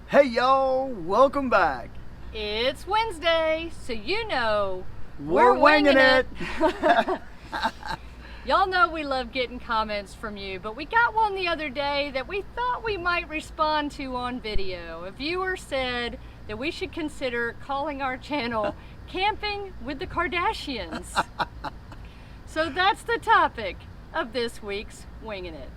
Hey y'all, welcome back. It's Wednesday, so you know We're winging it. Y'all know we love getting comments from you, but we got one the other day that we thought we might respond to on video. A viewer said that we should consider calling our channel Camping with the Kardashians. So that's the topic of this week's Wingin' It.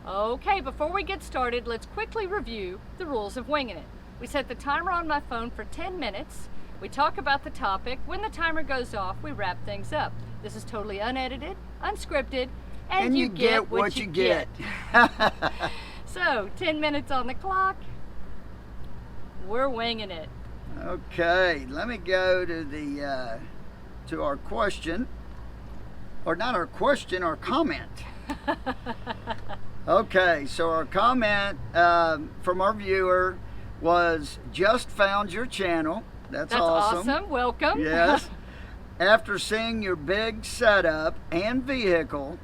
Okay, before we get started, let's quickly review the rules of Wingin' It. We set the timer on my phone for 10 minutes. We talk about the topic. When the timer goes off, we wrap things up. This is totally unedited, unscripted, and you get what you get. So, 10 minutes on the clock. We're winging it. Okay, let me go to to our question, or not our question, our comment. Okay, so our comment from our viewer was, just found your channel. That's awesome. Welcome. Yes. After seeing your big setup and vehicle,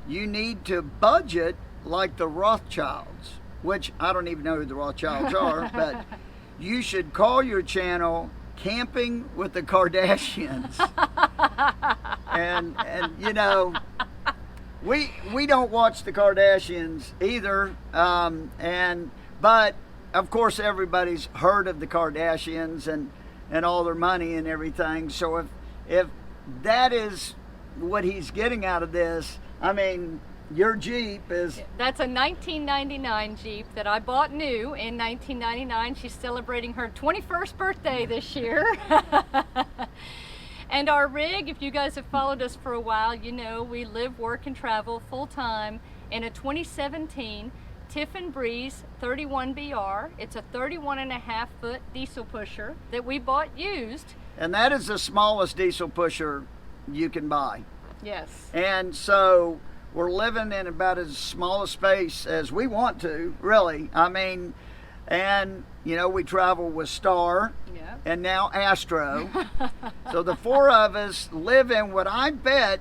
you need to budget like the Rothschilds, which I don't even know who the Rothschilds are, but you should call your channel Camping with the Kardashians. and you know, we don't watch the Kardashians either, but of course everybody's heard of the Kardashians and all their money and everything. So if that is what he's getting out of this, I mean, your Jeep is... That's a 1999 Jeep that I bought new in 1999. She's celebrating her 21st birthday this year. And our rig, if you guys have followed us for a while, you know we live, work, and travel full-time in a 2017 Tiffin Breeze 31BR. It's a 31.5-foot diesel pusher that we bought used. And that is the smallest diesel pusher you can buy. Yes. And so we're living in about as small a space as we want to, really. I mean, and you know, we travel with Star and now Astro. So the four of us live in what I bet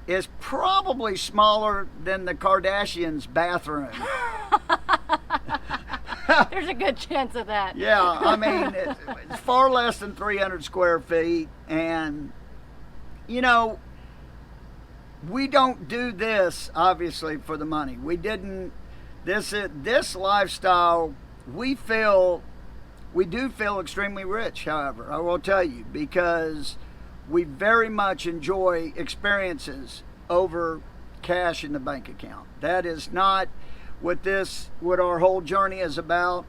is probably smaller than the Kardashians' bathroom. There's a good chance of that. Yeah, I mean, it's far less than 300 square feet. And, you know, we don't do this, obviously, for the money. We didn't, this lifestyle, we do feel extremely rich, however, I will tell you, because we very much enjoy experiences over cash in the bank account. That is not what our whole journey is about.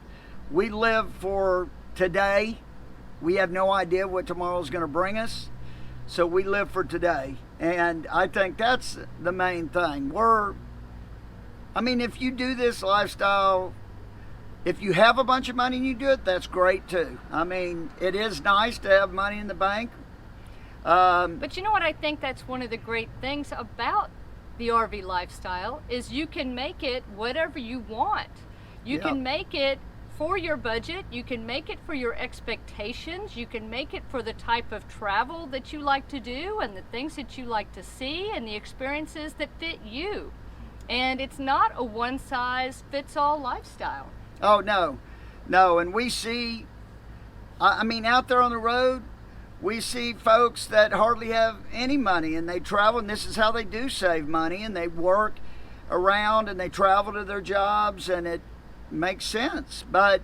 We live for today. We have no idea what tomorrow's going to bring us, so we live for today. And I think that's the main thing. I mean, if you do this lifestyle, if you have a bunch of money and you do it, that's great too. I mean, it is nice to have money in the bank. But you know what, I think that's one of the great things about the RV lifestyle is you can make it whatever you want. You can make it for your budget, you can make it for your expectations, you can make it for the type of travel that you like to do and the things that you like to see and the experiences that fit you. And it's not a one-size-fits-all lifestyle. Oh, no, and we see, I mean, out there on the road, we see folks that hardly have any money and they travel, and this is how they do save money, and they work around and they travel to their jobs, and it makes sense. But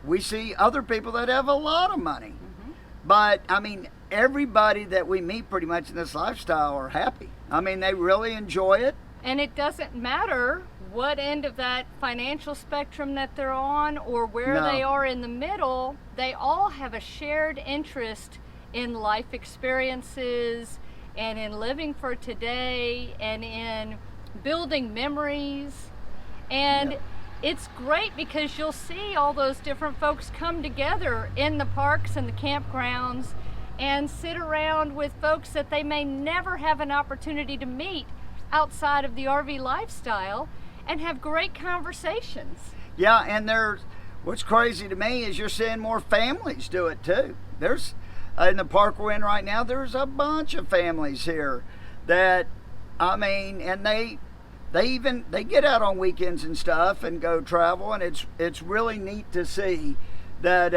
we see other people that have a lot of money. Mm-hmm. But, I mean, everybody that we meet pretty much in this lifestyle are happy. I mean, they really enjoy it. And it doesn't matter what end of that financial spectrum that they're on or where they are in the middle. They all have a shared interest in life experiences and in living for today and in building memories. And it's great because you'll see all those different folks come together in the parks and the campgrounds and sit around with folks that they may never have an opportunity to meet outside of the RV lifestyle and have great conversations. Yeah, and what's crazy to me is you're seeing more families do it too. There's in the park we're in right now, there's a bunch of families here that, I mean, and they get out on weekends and stuff and go travel, and it's really neat to see that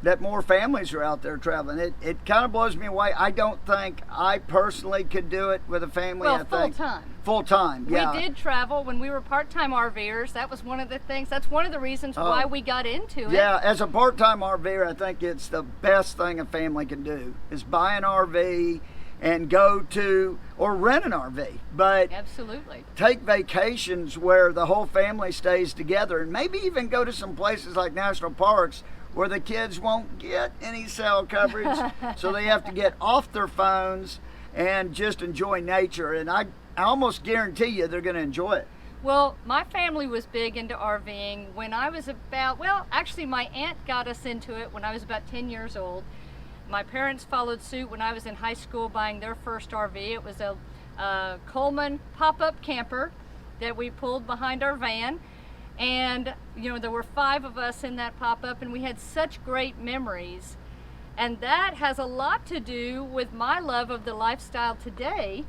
that more families are out there traveling. It kind of blows me away. I don't think I personally could do it with a family. Well, Full time, yeah. We did travel when we were part-time RVers. That was one of the things. That's one of the reasons why we got into it. Yeah, as a part-time RVer, I think it's the best thing a family can do is buy an RV and go to or rent an RV. But absolutely, take vacations where the whole family stays together, and maybe even go to some places like national parks where the kids won't get any cell coverage, so they have to get off their phones and just enjoy nature. And I almost guarantee you they're going to enjoy it. Well, my family was big into RVing when I was about, well, actually my aunt got us into it when I was about 10 years old. My parents followed suit when I was in high school buying their first RV. It was a Coleman pop-up camper that we pulled behind our van. And, you know, there were 5 of us in that pop-up, and we had such great memories. And that has a lot to do with my love of the lifestyle today.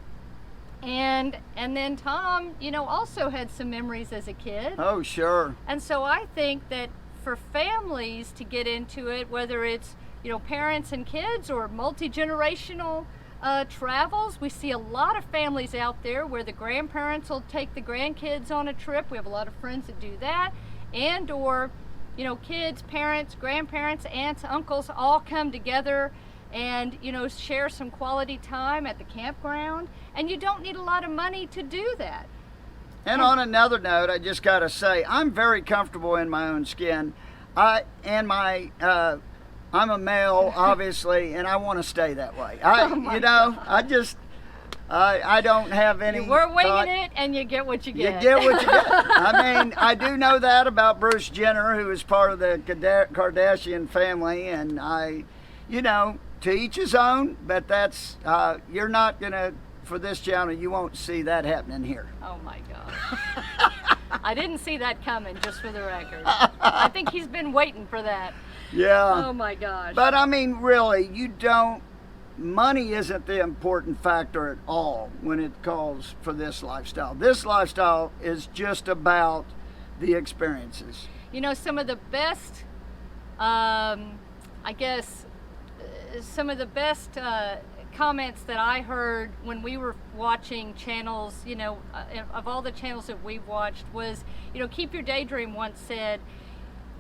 And then Tom, you know, also had some memories as a kid. Oh, sure. And so I think that for families to get into it, whether it's, you know, parents and kids or multi-generational travels, we see a lot of families out there where the grandparents will take the grandkids on a trip. We have a lot of friends that do that. And or, you know, kids, parents, grandparents, aunts, uncles all come together and, you know, share some quality time at the campground. And you don't need a lot of money to do that. And on another note, I just got to say, I'm very comfortable in my own skin. I'm a male, obviously, and I want to stay that way. I don't have any. We're winging it, and you get what you get. You get what you get. I mean, I do know that about Bruce Jenner, who is part of the Kardashian family, and you know, to each his own. But that's you're not gonna, for this channel, you won't see that happening here. Oh my God. I didn't see that coming, just for the record. I think he's been waiting for that. Yeah. Oh my gosh. But I mean, really, money isn't the important factor at all when it calls for this lifestyle. This lifestyle is just about the experiences. You know, some of the best, I guess, some of the best comments that I heard when we were watching channels, you know, of all the channels that we've watched was, you know, Keep Your Daydream once said,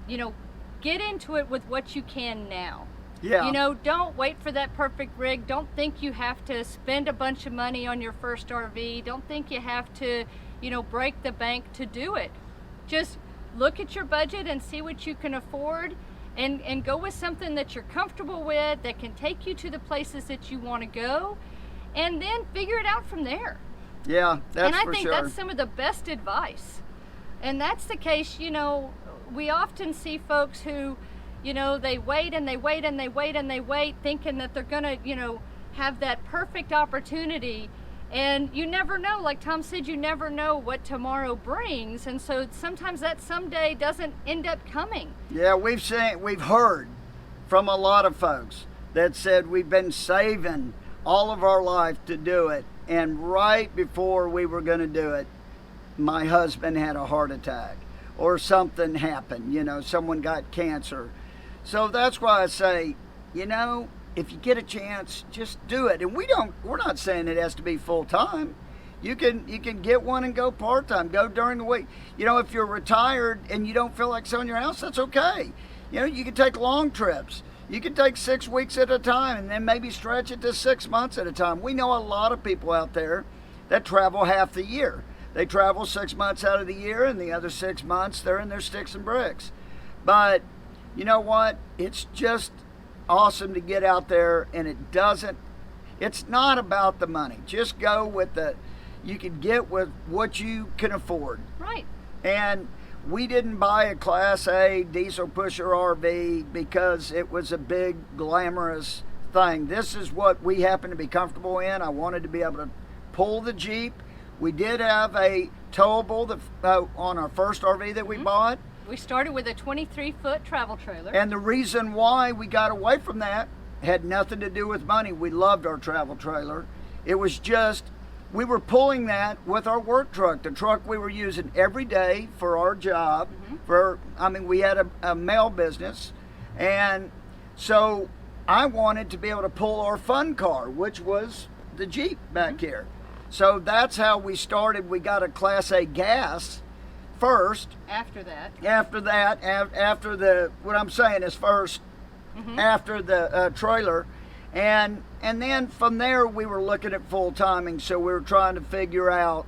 you know, get into it with what you can now. Yeah. You know, don't wait for that perfect rig. Don't think you have to spend a bunch of money on your first RV. Don't think you have to, you know, break the bank to do it. Just look at your budget and see what you can afford, and go with something that you're comfortable with, that can take you to the places that you want to go, and then figure it out from there. Yeah, that's for sure. And I think that's some of the best advice. And that's the case, you know, we often see folks who, you know, they wait and they wait and they wait and they wait, thinking that they're gonna, you know, have that perfect opportunity. And you never know, like Tom said, you never know what tomorrow brings. And so sometimes that someday doesn't end up coming. Yeah, we've heard from a lot of folks that said we've been saving all of our life to do it. And right before we were gonna do it, my husband had a heart attack. Or something happened, you know, someone got cancer. So that's why I say, you know, if you get a chance, just do it. And we're not saying it has to be full time. You can get one and go part time, go during the week. You know, if you're retired and you don't feel like selling your house, that's okay. You know, you can take long trips. You can take 6 weeks at a time and then maybe stretch it to 6 months at a time. We know a lot of people out there that travel half the year. They travel 6 months out of the year, and the other 6 months they're in their sticks and bricks. But you know what? It's just awesome to get out there, and it's not about the money. Just go with you can get with what you can afford. Right. And we didn't buy a Class A diesel pusher RV because it was a big, glamorous thing. This is what we happen to be comfortable in. I wanted to be able to pull the Jeep. We did have a towable on our first RV that we bought. We started with a 23-foot travel trailer. And the reason why we got away from that had nothing to do with money. We loved our travel trailer. It was just we were pulling that with our work truck, the truck we were using every day for our job. We had a mail business, and so I wanted to be able to pull our fun car, which was the Jeep back here. So that's how we started. We got a Class A gas first. After that, after the, what I'm saying is first, after the trailer. And then from there we were looking at full timing, so we were trying to figure out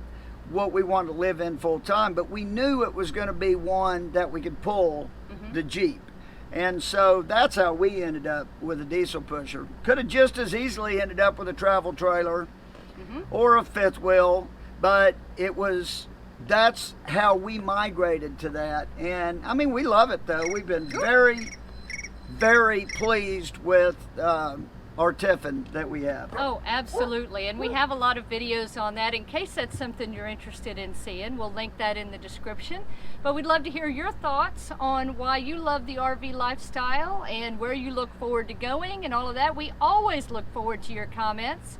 what we wanted to live in full time, but we knew it was going to be one that we could pull, the Jeep. And so that's how we ended up with a diesel pusher. Could have just as easily ended up with a travel trailer or a fifth wheel, but that's how we migrated to that. And I mean, we love it though. We've been very, very pleased with our Tiffin that we have. Oh, absolutely. And we have a lot of videos on that. In case that's something you're interested in seeing, we'll link that in the description. But we'd love to hear your thoughts on why you love the RV lifestyle and where you look forward to going and all of that. We always look forward to your comments.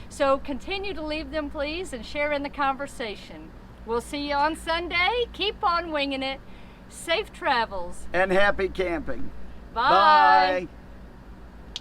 So continue to leave them, please, and share in the conversation. We'll see you on Sunday. Keep on winging it. Safe travels. And happy camping. Bye. Bye.